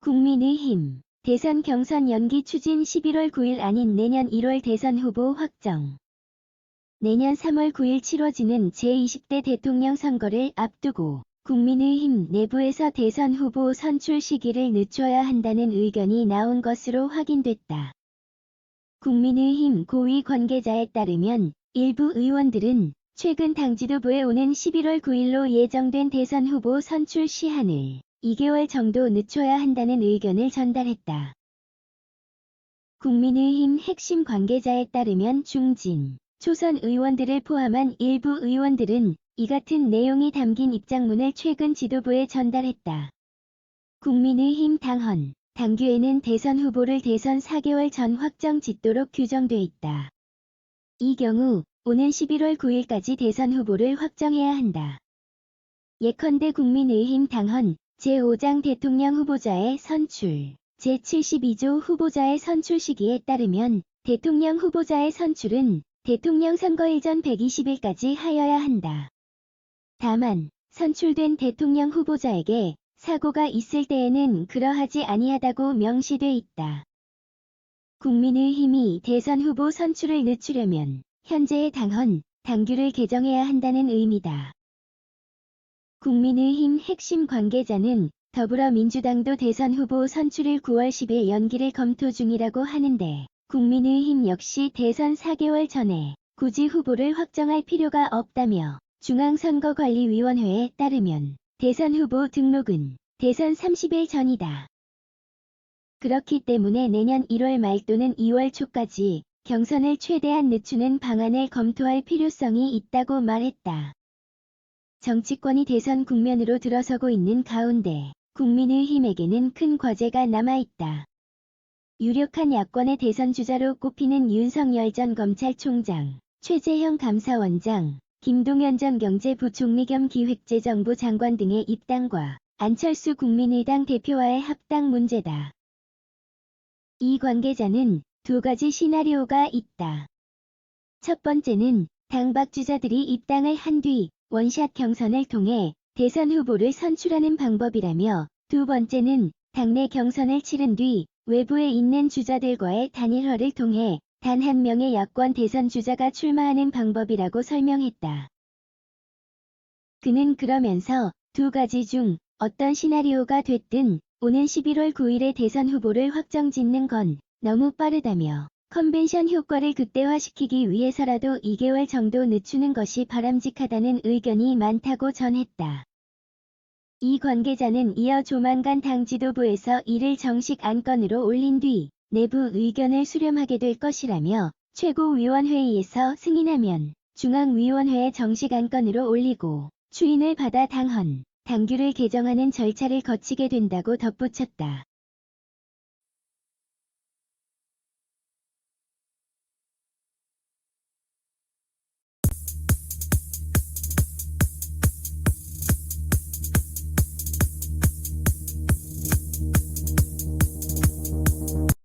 국민의힘 대선 경선 연기 추진 11월 9일 아닌 내년 1월 대선 후보 확정. 내년 3월 9일 치러지는 제20대 대통령 선거를 앞두고 국민의힘 내부에서 대선 후보 선출 시기를 늦춰야 한다는 의견이 나온 것으로 확인됐다. 국민의힘 고위 관계자에 따르면 일부 의원들은 최근 당 지도부에 오는 11월 9일로 예정된 대선 후보 선출 시한을 2개월 정도 늦춰야 한다는 의견을 전달했다. 국민의힘 핵심 관계자에 따르면 중진, 초선 의원들을 포함한 일부 의원들은 이 같은 내용이 담긴 입장문을 최근 지도부에 전달했다. 국민의힘 당헌, 당규에는 대선 후보를 대선 4개월 전 확정 짓도록 규정돼 있다. 이 경우 오는 11월 9일까지 대선 후보를 확정해야 한다. 예컨대 국민의힘 당헌 제5장 대통령 후보자의 선출, 제72조 후보자의 선출 시기에 따르면 대통령 후보자의 선출은 대통령 선거일 전 120일까지 하여야 한다. 다만 선출된 대통령 후보자에게 사고가 있을 때에는 그러하지 아니하다고 명시돼 있다. 국민의힘이 대선 후보 선출을 늦추려면 현재의 당헌, 당규를 개정해야 한다는 의미다. 국민의힘 핵심 관계자는 더불어민주당도 대선 후보 선출을 9월 10일 연기를 검토 중이라고 하는데 국민의힘 역시 대선 4개월 전에 굳이 후보를 확정할 필요가 없다며 중앙선거관리위원회에 따르면 대선 후보 등록은 대선 30일 전이다. 그렇기 때문에 내년 1월 말 또는 2월 초까지 경선을 최대한 늦추는 방안을 검토할 필요성이 있다고 말했다. 정치권이 대선 국면으로 들어서고 있는 가운데 국민의힘에게는 큰 과제가 남아있다. 유력한 야권의 대선 주자로 꼽히는 윤석열 전 검찰총장, 최재형 감사원장, 김동연 전 경제부총리 겸 기획재정부 장관 등의 입당과 안철수 국민의당 대표와의 합당 문제다. 이 관계자는 두 가지 시나리오가 있다. 첫 번째는 당박 주자들이 입당을 한 뒤 원샷 경선을 통해 대선 후보를 선출하는 방법이라며, 두 번째는 당내 경선을 치른 뒤 외부에 있는 주자들과의 단일화를 통해 단 한 명의 야권 대선 주자가 출마하는 방법이라고 설명했다. 그는 그러면서 두 가지 중 어떤 시나리오가 됐든 오는 11월 9일에 대선 후보를 확정짓는 건 너무 빠르다며 컨벤션 효과를 극대화시키기 위해서라도 2개월 정도 늦추는 것이 바람직하다는 의견이 많다고 전했다. 이 관계자는 이어 조만간 당 지도부에서 이를 정식 안건으로 올린 뒤 내부 의견을 수렴하게 될 것이라며, 최고위원회의에서 승인하면 중앙위원회에 정식 안건으로 올리고 추인을 받아 당헌, 당규를 개정하는 절차를 거치게 된다고 덧붙였다.